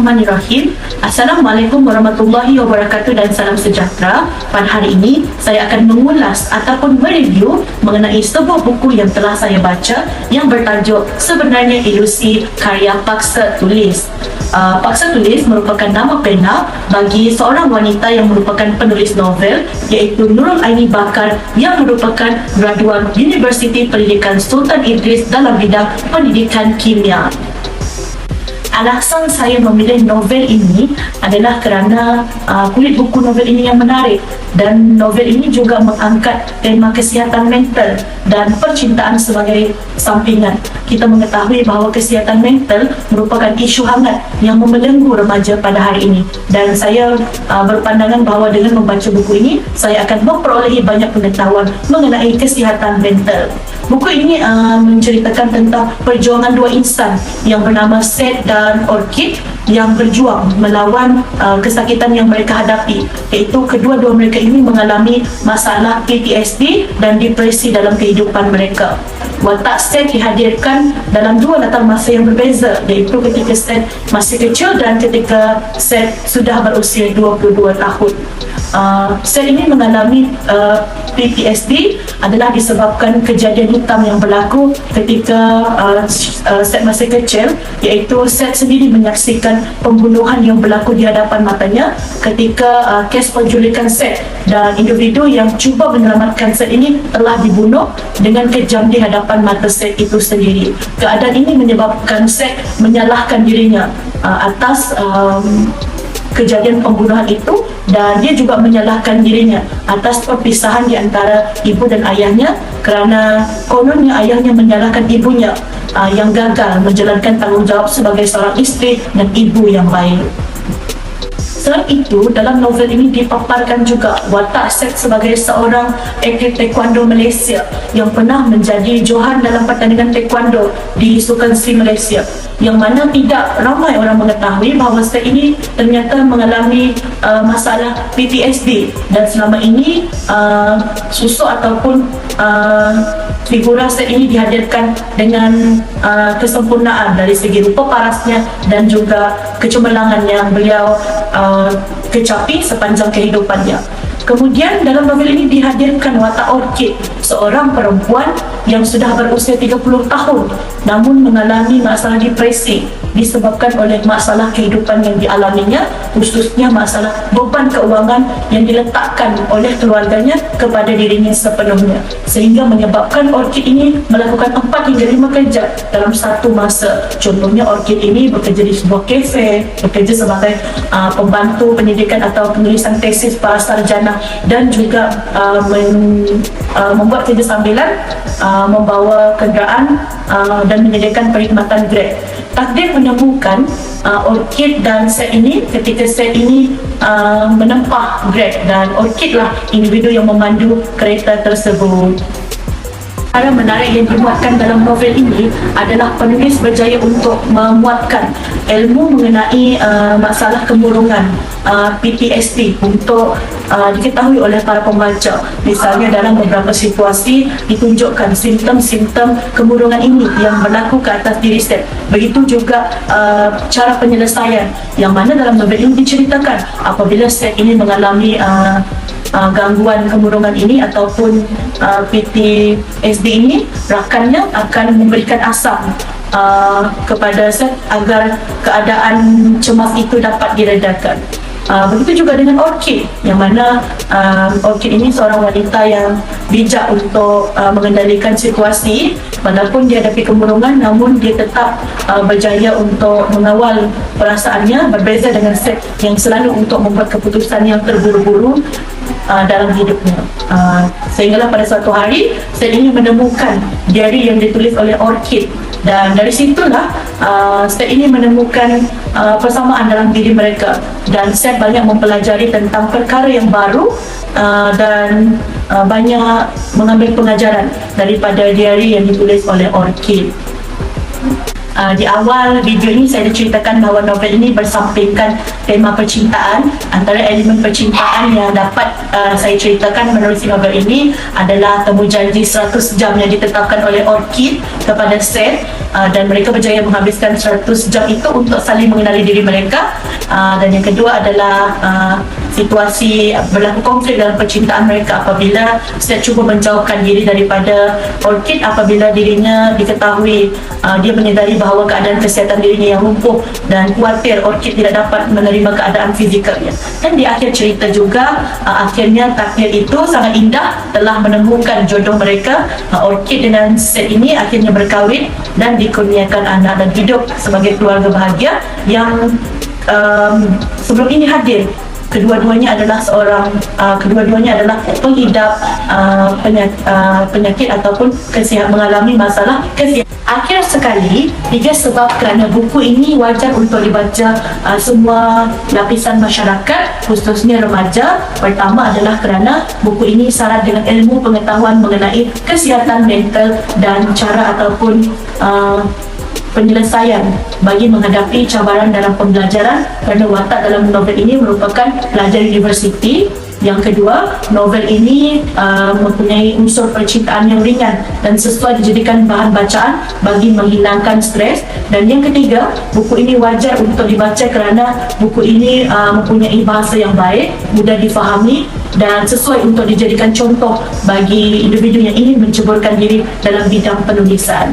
Bismillahirrahmanirrahim. Assalamualaikum warahmatullahi wabarakatuh dan salam sejahtera. Pada hari ini, saya akan mengulas ataupun mereview mengenai sebuah buku yang telah saya baca yang bertajuk Sebenarnya Ilusi karya Paksa Tulis. Paksa Tulis merupakan nama pena bagi seorang wanita yang merupakan penulis novel, iaitu Nurul Aini Bakar, yang merupakan graduan Universiti Pendidikan Sultan Idris dalam bidang pendidikan kimia. Alasan saya memilih novel ini adalah kerana kulit buku novel ini yang menarik, dan novel ini juga mengangkat tema kesihatan mental dan percintaan sebagai sampingan. Kita mengetahui bahawa kesihatan mental merupakan isu hangat yang membelenggu remaja pada hari ini, dan saya berpandangan bahawa dengan membaca buku ini saya akan memperolehi banyak pengetahuan mengenai kesihatan mental. Buku ini menceritakan tentang perjuangan dua insan yang bernama Seth dan Orchid yang berjuang melawan kesakitan yang mereka hadapi, iaitu kedua-dua mereka ini mengalami masalah PTSD dan depresi dalam kehidupan mereka. Watak Seth dihadirkan dalam dua latar masa yang berbeza, iaitu ketika Seth masih kecil dan ketika Seth sudah berusia 22 tahun. Seth ini mengalami PTSD adalah disebabkan kejadian hitam yang berlaku ketika Seth masih kecil, iaitu Seth sendiri menyaksikan pembunuhan yang berlaku di hadapan matanya ketika kes penculikan Seth, dan individu yang cuba menyelamatkan Seth ini telah dibunuh dengan kejam di hadapan mata Seth itu sendiri. Keadaan ini menyebabkan Seth menyalahkan dirinya atas kejadian pembunuhan itu, dan dia juga menyalahkan dirinya atas perpisahan di antara ibu dan ayahnya, kerana kononnya ayahnya menyalahkan ibunya yang gagal menjalankan tanggungjawab sebagai seorang isteri dan ibu yang baik. Selain itu, dalam novel ini dipaparkan juga watak Seth sebagai seorang atlet taekwondo Malaysia yang pernah menjadi johan dalam pertandingan taekwondo di Sukan Si Malaysia, yang mana tidak ramai orang mengetahui bahawa Seth ini ternyata mengalami masalah PTSD, dan selama ini susuk ataupun figura Seth ini dihadirkan dengan kesempurnaan dari segi rupa parasnya dan juga kecemerlangan yang beliau kecapi sepanjang kehidupannya. Kemudian dalam novel ini dihadirkan watak Orchid, seorang perempuan yang sudah berusia 30 tahun namun mengalami masalah depresi disebabkan oleh masalah kehidupan yang dialaminya, khususnya masalah beban keuangan yang diletakkan oleh keluarganya kepada dirinya sepenuhnya, sehingga menyebabkan Orchid ini melakukan 4 hingga 5 kerja dalam satu masa. Contohnya, Orchid ini bekerja di sebuah kafe, bekerja sebagai pembantu pendidikan atau penulisan tesis para sarjana, dan juga membuat kerja sambilan, membawa kenderaan dan menyediakan perkhidmatan Grab. Takdir menemukan Orchid dan Seth ini ketika Seth ini menempah Grab, dan Orchid lah individu yang memandu kereta tersebut. Perkara menarik yang dimuatkan dalam novel ini adalah penulis berjaya untuk memuatkan ilmu mengenai masalah kemurungan PTSD untuk diketahui oleh para pembaca. Misalnya dalam beberapa situasi ditunjukkan simptom-simptom kemurungan ini yang berlaku ke atas diri Seth. Begitu juga cara penyelesaian, yang mana dalam novel ini diceritakan apabila Seth ini mengalami gangguan kemurungan ini ataupun PTSD ini, rakannya akan memberikan asam kepada Seth agar keadaan cemas itu dapat diredakan. Begitu juga dengan Orchid, yang mana Orchid ini seorang wanita yang bijak untuk mengendalikan situasi. Walaupun dia hadapi kemurungan, namun dia tetap berjaya untuk mengawal perasaannya, berbeza dengan Seth yang selalu untuk membuat keputusan yang terburu-buru dalam hidupnya. Sehinggalah pada suatu hari Seth ini menemukan diary yang ditulis oleh Orchid, dan dari situlah Seth ini menemukan persamaan dalam diri mereka, dan Seth banyak mempelajari tentang perkara yang baru dan banyak mengambil pengajaran daripada diary yang ditulis oleh Orchid. Di awal video ini saya diceritakan bahawa novel ini bersampingkan tema percintaan. Antara elemen percintaan yang dapat saya ceritakan menerusi novel ini adalah temu janji 100 jam yang ditetapkan oleh Orchid kepada Seth, dan mereka berjaya menghabiskan 100 jam itu untuk saling mengenali diri mereka. Dan yang kedua adalah situasi berlaku konflik dalam percintaan mereka apabila Seth cuba menjauhkan diri daripada Orchid apabila dirinya diketahui dia menyedari bahawa keadaan kesihatan dirinya yang lumpuh dan khawatir Orchid tidak dapat menerima keadaan fizikalnya. Dan di akhir cerita juga akhirnya takdir itu sangat indah telah menemukan jodoh mereka. Orchid dengan Seth ini akhirnya berkahwin dan dikurniakan anak dan hidup sebagai keluarga bahagia yang sebelum ini hadir. Kedua-duanya adalah pengidap penyakit ataupun mengalami masalah kesihatan. Akhir sekali, 3 sebab kerana buku ini wajar untuk dibaca semua lapisan masyarakat, khususnya remaja. Pertama adalah kerana buku ini syarat dengan ilmu pengetahuan mengenai kesihatan mental dan cara ataupun penyelesaian bagi menghadapi cabaran dalam pembelajaran, kerana watak dalam novel ini merupakan pelajar universiti. Yang kedua, novel ini mempunyai unsur percintaan yang ringan dan sesuai dijadikan bahan bacaan bagi menghilangkan stres. Dan yang ketiga, buku ini wajar untuk dibaca kerana buku ini mempunyai bahasa yang baik, mudah difahami dan sesuai untuk dijadikan contoh bagi individu yang ingin menceburkan diri dalam bidang penulisan.